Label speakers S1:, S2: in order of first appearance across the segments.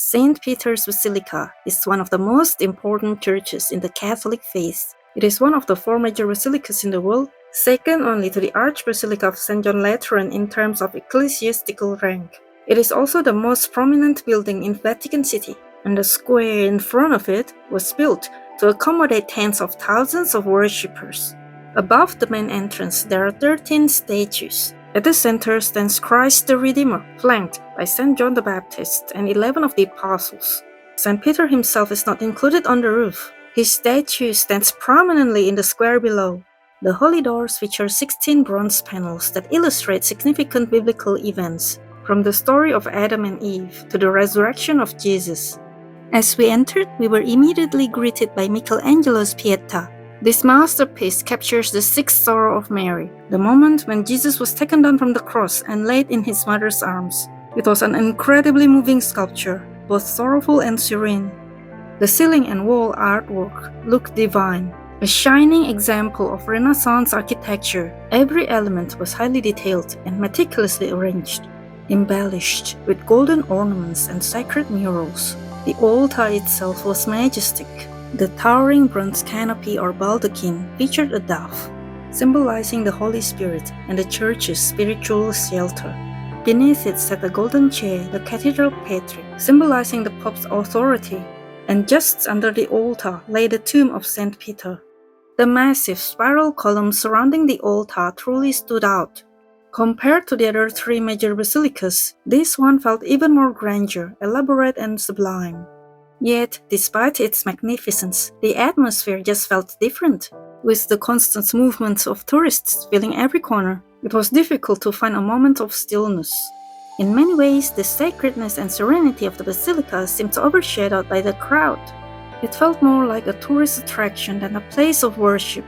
S1: St. Peter's Basilica is one of the most important churches in the Catholic faith. It is one of the four major basilicas in the world, second only to the Archbasilica of St. John Lateran in terms of ecclesiastical rank. It is also the most prominent building in Vatican City, and the square in front of it was built to accommodate tens of thousands of worshippers. Above the main entrance, there are 13 statues. At the center stands Christ the Redeemer, flanked by St. John the Baptist and 11 of the apostles. St. Peter himself is not included on the roof. His statue stands prominently in the square below. The holy doors feature 16 bronze panels that illustrate significant biblical events, from the story of Adam and Eve to the resurrection of Jesus. As we entered, we were immediately greeted by Michelangelo's Pietà. This masterpiece captures the sixth sorrow of Mary, the moment when Jesus was taken down from the cross and laid in his mother's arms. It was an incredibly moving sculpture, both sorrowful and serene. The ceiling and wall artwork looked divine, a shining example of Renaissance architecture. Every element was highly detailed and meticulously arranged, embellished with golden ornaments and sacred murals. The altar itself was majestic. The towering bronze canopy or baldachin featured a dove, symbolizing the Holy Spirit and the church's spiritual shelter. Beneath it sat a golden chair, the cathedral patron, symbolizing the Pope's authority, and just under the altar lay the tomb of St. Peter. The massive spiral columns surrounding the altar truly stood out. Compared to the other three major basilicas, this one felt even more grandeur, elaborate and sublime. Yet, despite its magnificence, the atmosphere just felt different. With the constant movements of tourists filling every corner, it was difficult to find a moment of stillness. In many ways, the sacredness and serenity of the basilica seemed overshadowed by the crowd. It felt more like a tourist attraction than a place of worship.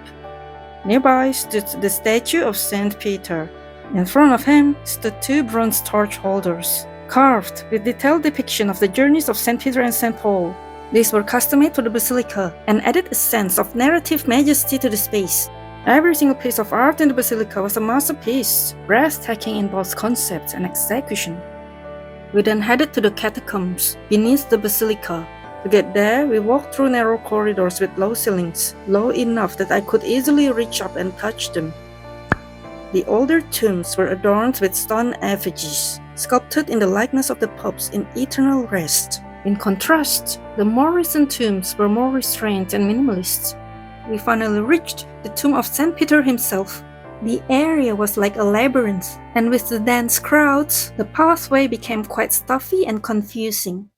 S1: Nearby stood the statue of St. Peter. In front of him stood two bronze torch holders, carved with detailed depiction of the journeys of St. Peter and St. Paul. These were custom-made for the basilica and added a sense of narrative majesty to the space. Every single piece of art in the basilica was a masterpiece, breathtaking in both concept and execution. We then headed to the catacombs beneath the basilica. To get there, we walked through narrow corridors with low ceilings, low enough that I could easily reach up and touch them. The older tombs were adorned with stone effigies, sculpted in the likeness of the popes in eternal rest. In contrast, the more recent tombs were more restrained and minimalist. We finally reached the tomb of St. Peter himself. The area was like a labyrinth, and with the dense crowds, the pathway became quite stuffy and confusing.